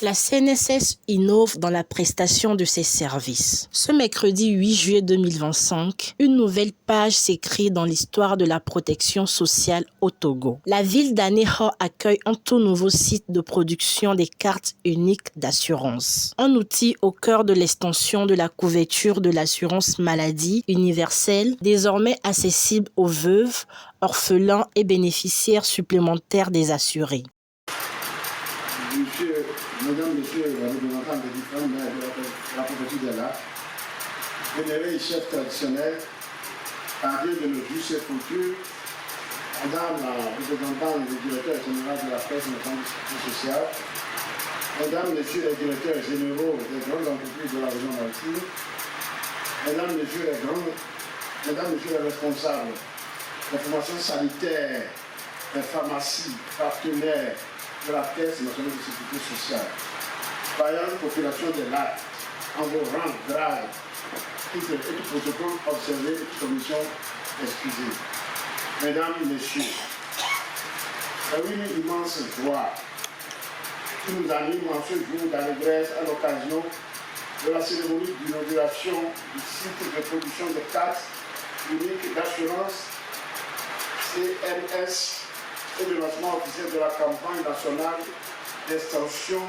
La CNSS innove dans la prestation de ses services. Ce mercredi 8 juillet 2025, une nouvelle page s'écrit dans l'histoire de la protection sociale au Togo. La ville d'Aného accueille un tout nouveau site de production des cartes uniques d'assurance. Un outil au cœur de l'extension de la couverture de l'assurance maladie universelle, désormais accessible aux veuves, orphelins et bénéficiaires supplémentaires des assurés. Mesdames, Messieurs, les représentants des différents maires de la préfecture de l'Arc, vénérés et chefs traditionnels, pardiens de nos justes sépultures, Madame la représentante du directeur général de la presse et de la sécurité sociale, Mesdames, Messieurs les directeurs généraux des grandes entreprises de la région maritime, Mesdames, Messieurs les responsables des formations sanitaires, des pharmacies, partenaires de la Caisse nationale de sécurité sociale, vaillante population de l'Arc, en vos rangs graves, tout protocole observé, toute commission excusée. Mesdames, Messieurs, c'est une immense joie qui nous anime en ce jour d'allégresse à l'occasion de la cérémonie d'inauguration du site de production de cartes uniques d'assurance CNS et le lancement officiel de la campagne nationale d'extension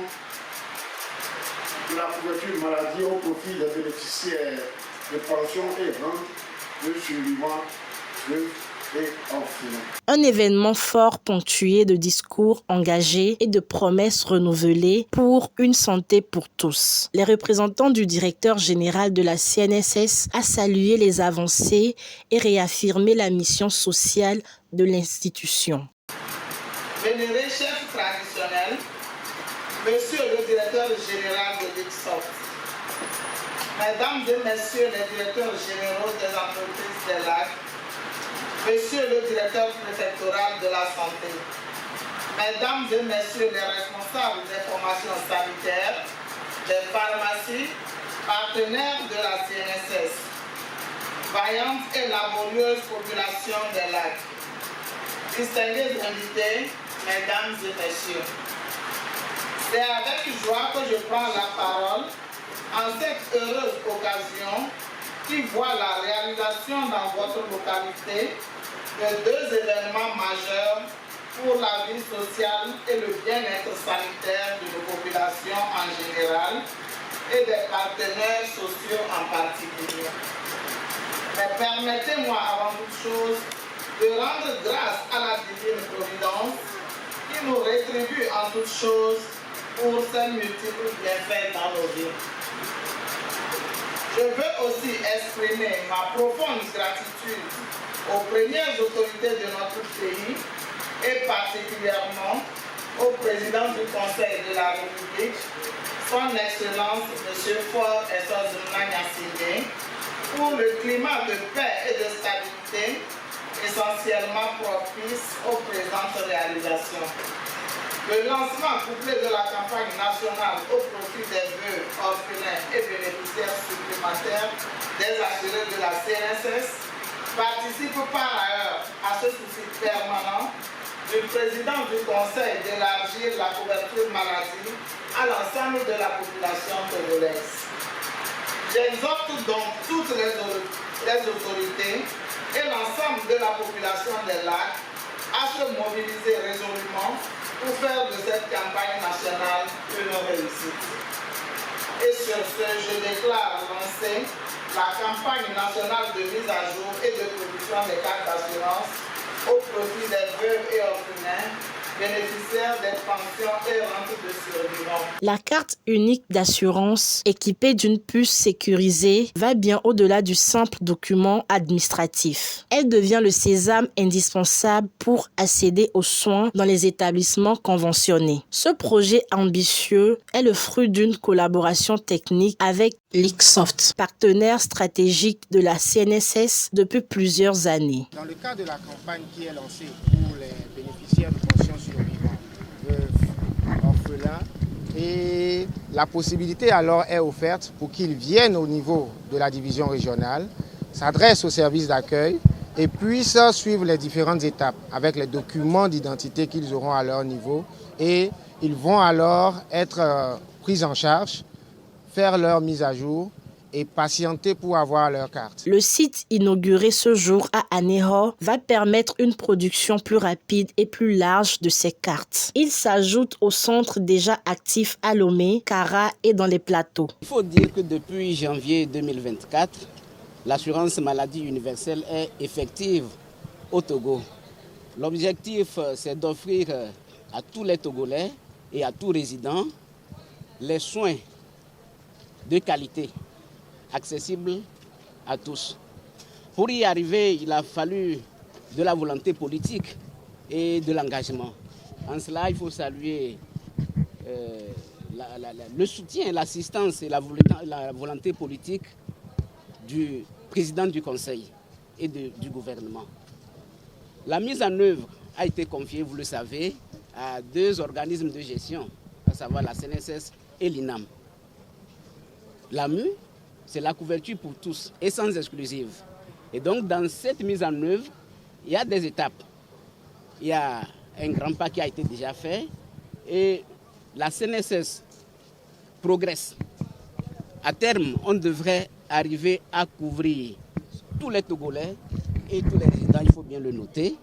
de la couverture maladie au profit des bénéficiaires de pensions et rentes de survivants et orphelins. Un événement fort ponctué de discours engagés et de promesses renouvelées pour une santé pour tous. Les représentants du directeur général de la CNSS a salué les avancées et réaffirmé la mission sociale de l'institution. Vénérés chefs traditionnels, Monsieur le directeur général de l'ICSOP, Mesdames et Messieurs les directeurs généraux des entreprises de l'Arc, Monsieur le directeur préfectoral de la santé, Mesdames et Messieurs les responsables des formations sanitaires, des pharmacies, partenaires de la CNSS, vaillante et laborieuse population de l'Arc, distingués invités, Mesdames et Messieurs, c'est avec joie que je prends la parole en cette heureuse occasion qui voit la réalisation dans votre localité de deux événements majeurs pour la vie sociale et le bien-être sanitaire de nos populations en général et des partenaires sociaux en particulier. Mais permettez-moi avant toute chose de rendre grâce à la divine providence qui nous rétribue en toutes choses pour ses multiples bienfaits dans nos vies. Je veux aussi exprimer ma profonde gratitude aux premières autorités de notre pays et particulièrement au président du Conseil de la République, son Excellence M. Faure Essoz-Mnagna-Singé, pour le climat de paix et de stabilité essentiellement propice aux présentes réalisations. Le lancement couplé de la campagne nationale au profit des veuves, orphelins et bénéficiaires supplémentaires des assurés de la CNSS participe par ailleurs à ce souci permanent du président du Conseil d'élargir la couverture maladie à l'ensemble de la population togolaise. J'exhorte donc toutes les autorités et l'ensemble de la population des lacs à se mobiliser résolument pour faire de cette campagne nationale une réussite. Et sur ce, je déclare lancer la campagne nationale de mise à jour et de production des cartes d'assurance au profit des veuves et orphelins, bénéficiaires des pensions et rentes de survivants. La carte unique d'assurance équipée d'une puce sécurisée va bien au-delà du simple document administratif. Elle devient le sésame indispensable pour accéder aux soins dans les établissements conventionnés. Ce projet ambitieux est le fruit d'une collaboration technique avec l'ICSOP, partenaire stratégique de la CNSS depuis plusieurs années. Dans le cadre de la campagne qui est lancée pour les bénéficiaires de pensions survivants, veuves, orphelins, et la possibilité alors est offerte pour qu'ils viennent au niveau de la division régionale, s'adressent au service d'accueil et puissent suivre les différentes étapes avec les documents d'identité qu'ils auront à leur niveau et ils vont alors être pris en charge, faire leur mise à jour et patienter pour avoir leur carte. Le site inauguré ce jour à Aného va permettre une production plus rapide et plus large de ces cartes. Il s'ajoute aux centres déjà actifs à Lomé, Kara et dans les plateaux. Il faut dire que depuis janvier 2024, l'assurance maladie universelle est effective au Togo. L'objectif, c'est d'offrir à tous les Togolais et à tous résidents les soins de qualité accessibles à tous. Pour y arriver, il a fallu de la volonté politique et de l'engagement. En cela, il faut saluer le soutien, l'assistance et la volonté politique du président du Conseil et du gouvernement. La mise en œuvre a été confiée, vous le savez, à 2 organismes de gestion, à savoir la CNSS et l'INAM. L'AMU, c'est la couverture pour tous et sans exclusive. Et donc, dans cette mise en œuvre, il y a des étapes. Il y a un grand pas qui a été déjà fait et la CNSS progresse. À terme, on devrait arriver à couvrir tous les Togolais et tous les résidents, il faut bien le noter.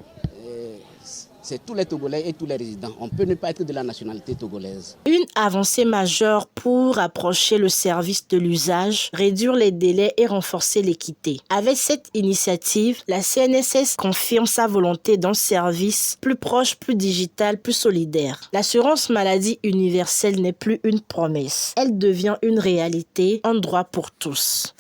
C'est tous les Togolais et tous les résidents. On peut ne pas être de la nationalité togolaise. Une avancée majeure pour rapprocher le service de l'usage, réduire les délais et renforcer l'équité. Avec cette initiative, la CNSS confirme sa volonté d'un service plus proche, plus digital, plus solidaire. L'assurance maladie universelle n'est plus une promesse. Elle devient une réalité, un droit pour tous.